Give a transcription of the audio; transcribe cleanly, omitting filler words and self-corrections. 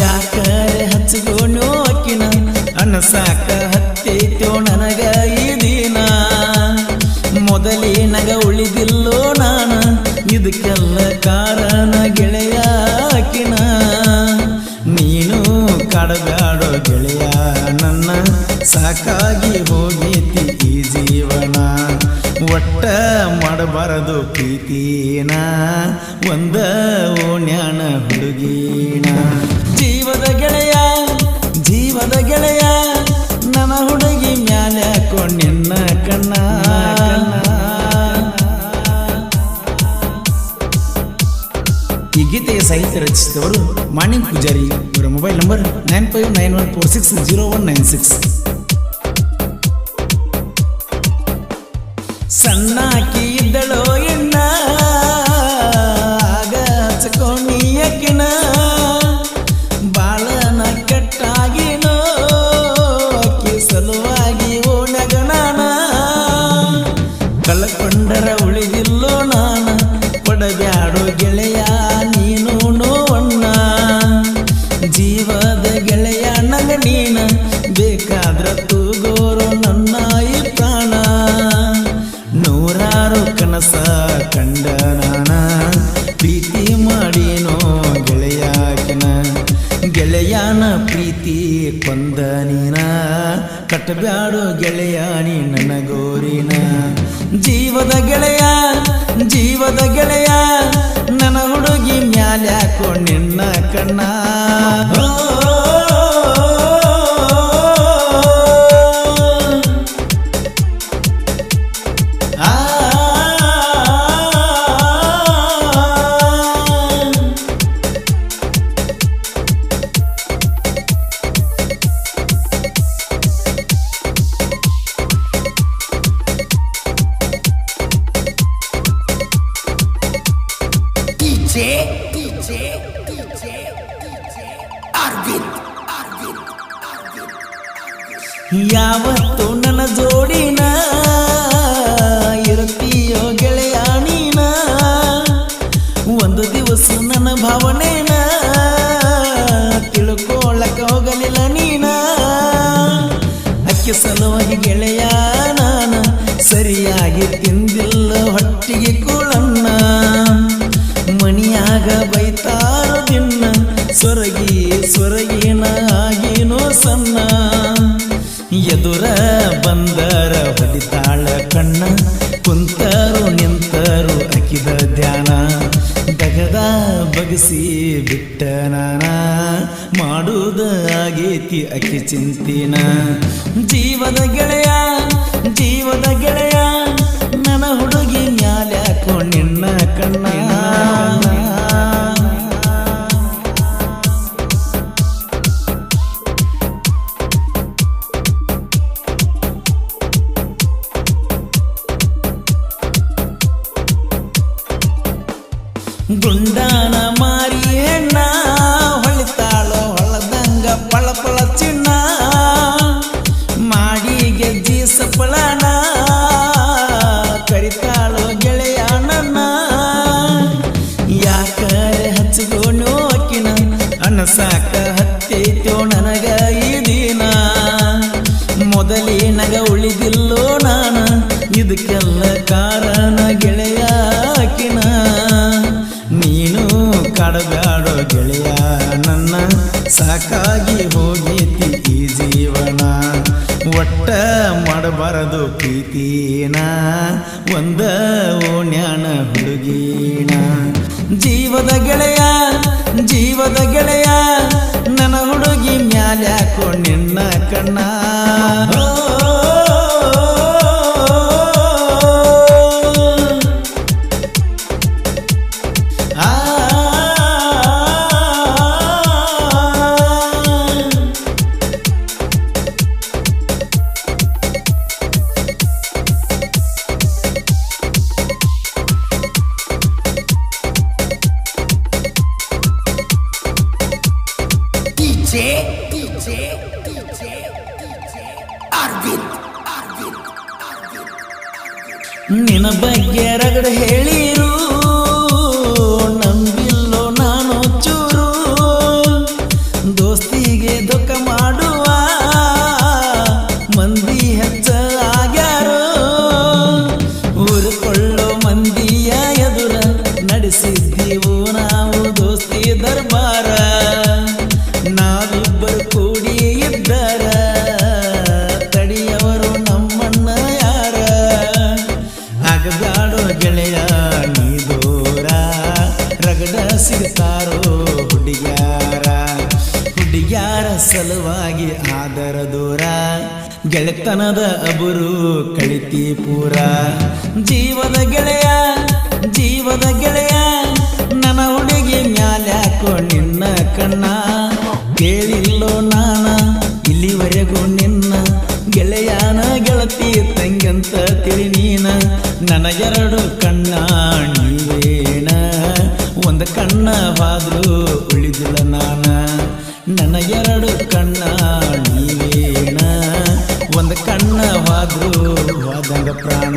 ಯಾಕರೆ ಹಚ್ಚಿಗೋಣೋ ಅಕ್ಕಿನ ಅನಸಾಕ ಹತ್ತೈತೋ ನನಗ ಈ ದಿನ ಮೊದಲಿನಗ ಉಳಿದಿಲ್ಲೋ ನಾನ ಇದಕ್ಕೆಲ್ಲ ಕಾರಣ ಗೆಳೆಯ ಅಕ್ಕಿನ ನೀನು ಕಾಡಬ್ಯಾಡೋ ಗೆಳೆಯ ನನ್ನ ಸಾಕಾಗಿ ಹೋಗೈತಿ ಈ ಜೀವನ ಒಟ್ಟ ಮಾಡಬಾರದು ಪ್ರೀತಿನ ಒಂದ ಓಣ್ಯಾನ ಹುಡುಗಿನ ಜೀವದ ಗೆಳೆಯ ನನ್ನ ಹುಡುಗಿ ಮ್ಯಾಲ ಕೊಂಡಿನ್ನ ಕಣ್ಣ ಈ ಗೀತೆಯ ಸಾಹಿತ್ಯ ರಚಿಸಿದವರು ಮಾಣಿಕ್ ಪೂಜಾರಿ. ಇವರ ಮೊಬೈಲ್ ನಂಬರ್ 9591460196. ಸಣ್ಣಾಕಿ ಇದ್ದಳೋ ಎಣ್ಣ ಆಗ ಹಚ್ಕೊಂಡಿಯಕಿನ ಬಾಳನ ಕೆಟ್ಟಾಗಿನೋ ಅಕ್ಕಿ ಸಲುವಾಗಿ ಓಣ್ಯಾಗ ನಾನ ಕಳ್ಕೊಂಡರ ಉಳಿದಿಲ್ಲೋ ನಾನ ಪಡಬ್ಯಾಡೋ ಗೆಳೆಯ ನೀನು ನೋವಣ್ಣ ಜೀವದ ಗೆಳೆಯ ನಂಗ ನೀನ ಬೇಕಾದ್ರ ತೂಗೋರು ನನ್ನ ಈ ಪ್ರಾಣ ನೂರಾರು ಕನಸ ಕಂಡ ನಾನ ಪ್ರೀತಿ ಮಾಡಿನೋ ಗೆಳೆಯನ ಪ್ರೀತಿ ಕೊಂದ ನೀನ ಕಟ್ಟಬ್ಯಾಡೋ ಗೆಳೆಯ ನೀ ನನ್ನ ಗೋರಿನ ಜೀವದ ಗೆಳೆಯ ನನ್ನ ಹುಡುಗಿ ಮ್ಯಾಲ್ಯಾಕೋ ನಿನ್ನ ಕಣ್ಣ ಯಾವತ್ತು ನನ್ನ ಜೋಡಿನ ಇರುತ್ತೀಯೋ ಗೆಳೆಯ ನೀನ ಒಂದು ದಿವಸ ನನ್ನ ಭಾವನೆನ ತಿಳ್ಕೊಳ್ಳಕ ಹೋಗಲಿಲ್ಲ ನೀನ ಅಕ್ಕಿ ಸಲುವಾಗಿ ಗೆಳೆಯ ನಾನ ಸರಿಯಾಗಿ ತಿಂದಿಲ್ಲ ಹೊಟ್ಟಿಗೆ ಕೂಳನ್ನ ಮಣಿಯಾಗ ಬೈತಾರೋ ದಿನ ಸ್ವರಗಿನ ಆಗಿನೋ ಸಣ್ಣ ಎದುರ ಬಂದರ ಹೊಡಿತಾಳ ಕಣ್ಣ ಕುಂತರು ನಿಂತರು ಅಕ್ಕಿದ ಧ್ಯಾನ ದಗದ ಬಗಸಿ ಬಿಟ್ಟ ನಾನ ಮಾಡುವುದ ಆಗೇತಿ ಅಕ್ಕಿ ಚಿಂತಿನ ಜೀವದ ಗೆಳೆಯ ನನ್ನ ಹುಡುಗಿ ಮ್ಯಾಲ್ಯಾಕೋ ನಿನ್ನ ಕಣ್ಣ ಗುಂಡಾನ ಮಾರಿ ಹೆಣ್ಣ ಹೊಳಿತಾಳೋ ಹೊಳದಂಗ ಪಳಪಳ ಚಿನ್ನ ಮಾಡಿ ಗೆಜ್ಜಿ ಸಪ್ಪಳನ ಕರಿತಾಳೋ ಗೆಳೆಯ ನನ್ನ ಯಾಕರೆ ಹಚ್ಚಿಗೋಣೋ ಅಕ್ಕಿನ ಅನಸಾಕ ಹತ್ತೈತೋ ನನಗ ಈ ದಿನ ಮೊದಲಿನಗ ಉಳಿದಿಲ್ಲೋ ನಾನ ಇದಕ್ಕೆಲ್ಲ ಕಾರಣ ಗೆಳೆಯ ಅಕ್ಕಿನ ನೀನು ಕಾಡಬ್ಯಾಡೋ ಗೆಳೆಯ ನನ್ನ ಸಾಕಾಗಿ ಹೋಗೈತಿ ಈ ಜೀವನ ಒಟ್ಟ ಮಾಡಬಾರದು ಪ್ರೀತಿನ ಒಂದ ಓಣ್ಯಾನ ಹುಡುಗಿನ ಜೀವದ ಗೆಳೆಯ ನನ್ನ ಹುಡುಗಿ ಮ್ಯಾಲ್ಯಾಕೋ ನಿನ್ನ ಕಣ್ಣ ನಿನ್ನ ಬಗ್ಗೆ ರಗಡ ಹೇಳಿರು ನಂಬಿಲ್ಲೋ ನಾನು ಚೂರು ಸಲುವಾಗಿ ಆದರ ದೂರ ಗೆಳೆತನದ ಅಬುರು ಕಳಿತಿ ಪೂರ ಜೀವದ ಗೆಳೆಯ ನನ್ನ ಹುಡುಗಿ ಮ್ಯಾಲ್ಯಾಕೋ ನಿನ್ನ ಕಣ್ಣ ಕೇಳಿಲ್ಲೋ ನಾನ ಇಲ್ಲಿವರೆಗೂ ನಿನ್ನ ಗೆಳೆಯನ ಗೆಳತಿ ತಂಗಂತ ತಿಳಿ ನೀನ ನನ್ನ ಎರಡು ಕಣ್ಣ ನೀವೇನ ಒಂದು ಕಣ್ಣವಾದ್ರೂ ಉಳಿದಿಲ್ಲ ನಾನ ನನ್ನ ಎರಡು ಕಣ್ಣ ನೀವೇನ ಒಂದು ಕಣ್ಣವಾದ್ರೂ ಹೋದಂಗ ಪ್ರಾಣ